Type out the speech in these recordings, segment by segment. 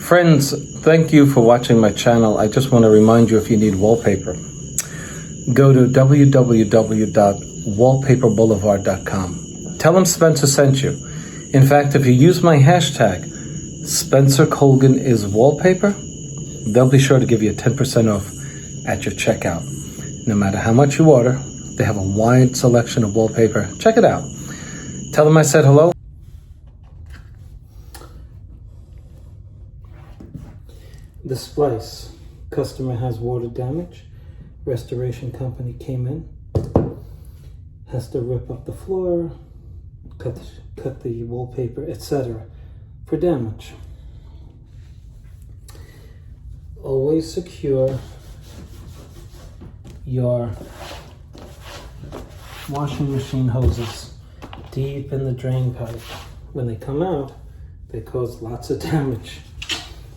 Friends, thank you for watching my channel. I just want to remind you, if you need wallpaper, go to www.wallpaperboulevard.com. Tell them Spencer sent you. In fact, if you use my hashtag, Spencer Colgan is wallpaper, they'll be sure to give you a 10% off at your checkout. No matter how much you order, they have a wide selection of wallpaper. Check it out. Tell them I said hello. The Splice. Customer has water damage. Restoration company came in. Has to rip up the floor, cut the wallpaper, etc. for damage. Always secure your washing machine hoses deep in the drain pipe. When they come out, they cause lots of damage.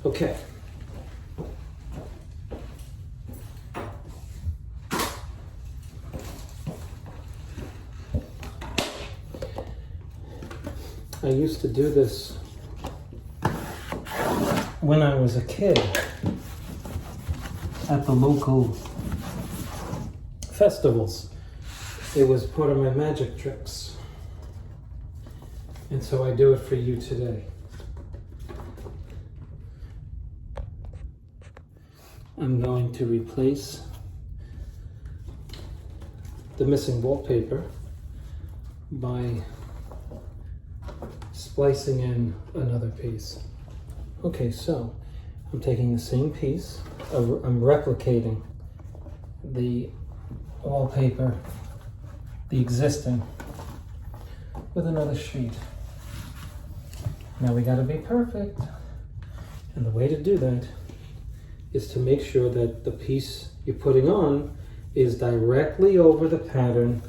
Okay. I used to do this when I was a kid at the local festivals. It was part of my magic tricks. And so I do it for you today. I'm going to replace the missing wallpaper by splicing in another piece. Okay, so I'm taking the same piece, I'm replicating the wallpaper, the existing, with another sheet. Now we gotta be perfect. And the way to do that is to make sure that the piece you're putting on is directly over the pattern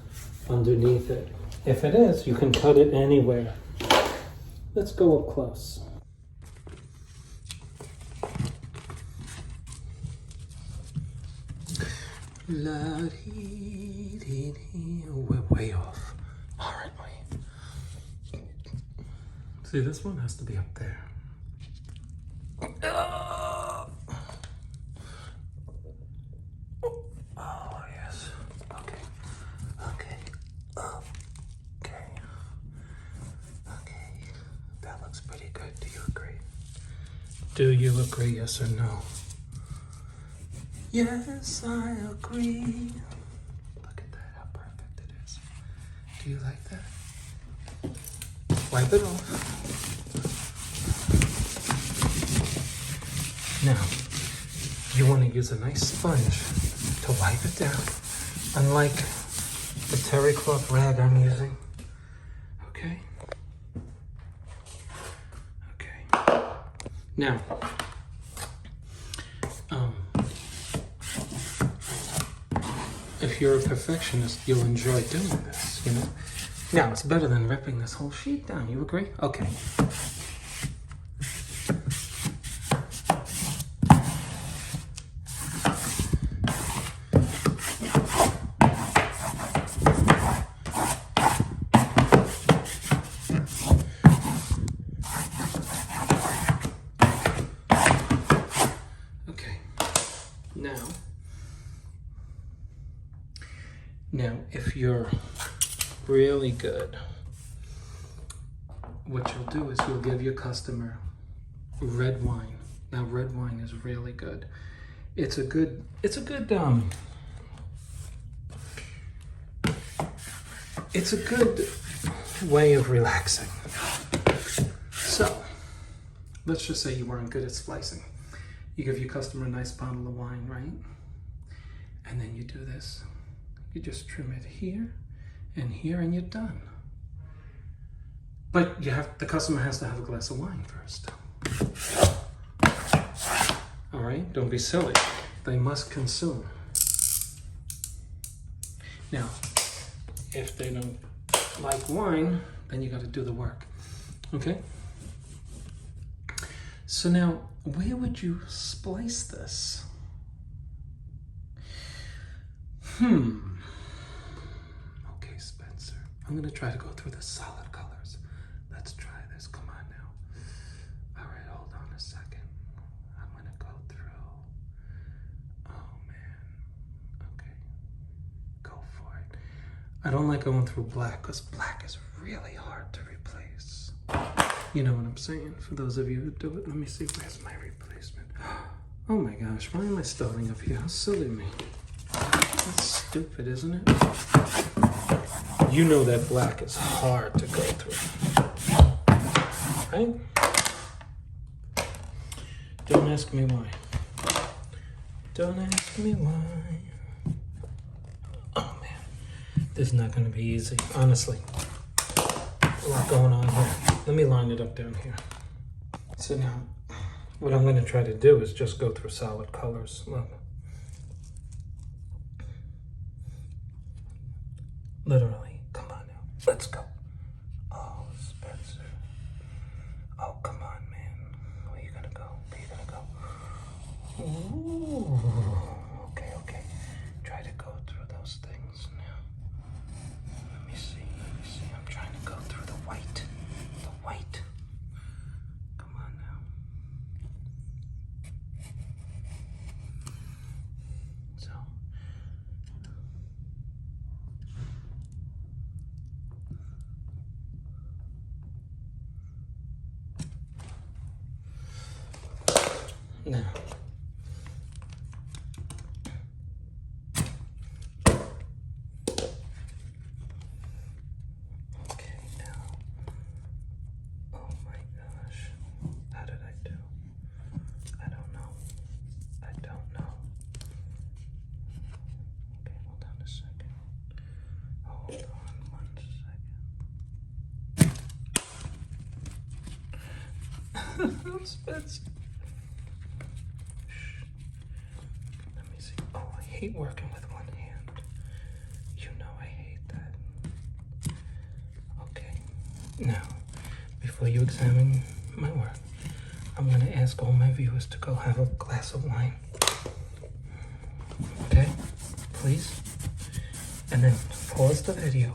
underneath it. If it is, you can cut it anywhere. Let's go up close. We're way off. All right, wait. See, this one has to be up there. Oh, yes. Okay. That looks pretty good. Do you agree? Do you agree, yes or no? Yes, I agree. Look at that, how perfect it is. Do you like that? Wipe it off. Now, you want to use a nice sponge to wipe it down, unlike the terry cloth rag I'm using. Okay? Okay. Now, if you're a perfectionist, you'll enjoy doing this, you know? Now, it's better than ripping this whole sheet down. You agree? Okay. Okay. Now, if you're really good, what you'll do is you'll give your customer red wine. Now, red wine is really good. It's a good way of relaxing. So, let's just say you weren't good at splicing. You give your customer a nice bottle of wine, right? And then you do this. You just trim it here, and you're done. But the customer has to have a glass of wine first. All right, don't be silly. They must consume. Now, if they don't like wine, then you got to do the work. Okay? So now, where would you splice this? Okay, Spencer. I'm gonna try to go through the solid colors. Let's try this. Come on now. All right, hold on a second. I don't like going through black because black is really hard to replace. You know what I'm saying? For those of you who do it, let me see, where's my replacement? Oh my gosh, why am I starting up here? How silly me. That's stupid, isn't it? You know that black is hard to go through, right? Don't ask me why. Don't ask me why. Oh man, this is not gonna be easy, honestly. A lot going on here. Let me line it up down here. So now, what I'm gonna try to do is just go through solid colors. Look. Literally, come on now, let's go. Oh, Spencer. Oh, come on, man. Where you gonna go? Where you gonna go? Ooh, okay. Try to go through those things now. Let me see. I'm trying to go through the white. Come on now. So. Now. Okay, now. Oh my gosh. How did I do? I don't know. Okay, hold on a second. Hold on 1 second. Spencer. Let me see. Oh, I hate working with one hand. You know I hate that. Okay. Now, before you examine my work, I'm going to ask all my viewers to go have a glass of wine. Okay? Please? And then pause the video.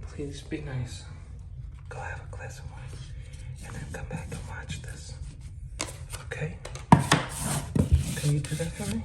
Please be nice. Go have a glass of wine. And then come back and watch this. Okay? Can you do that for me?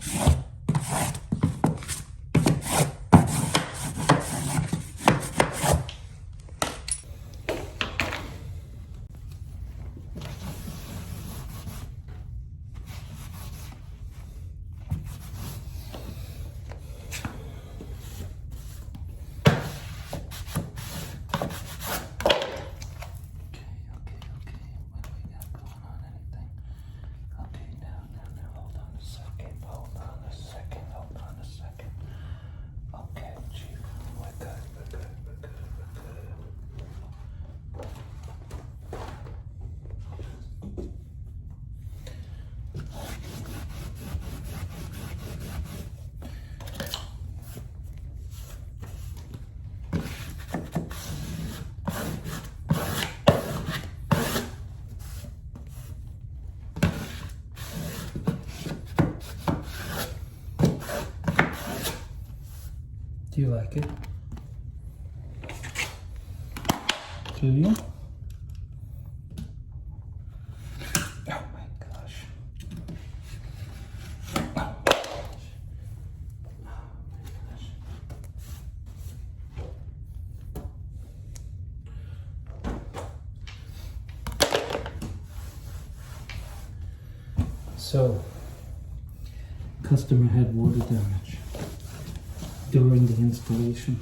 Do you like it? Do you? Oh my gosh. Oh my gosh. So, customer had water damage during the installation.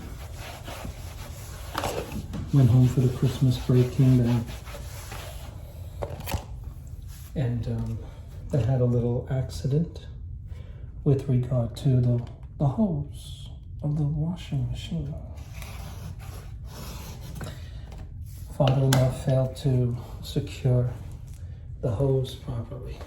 Went home for the Christmas break, came back, and they had a little accident with regard to the hose of the washing machine. Father-in-law failed to secure the hose properly.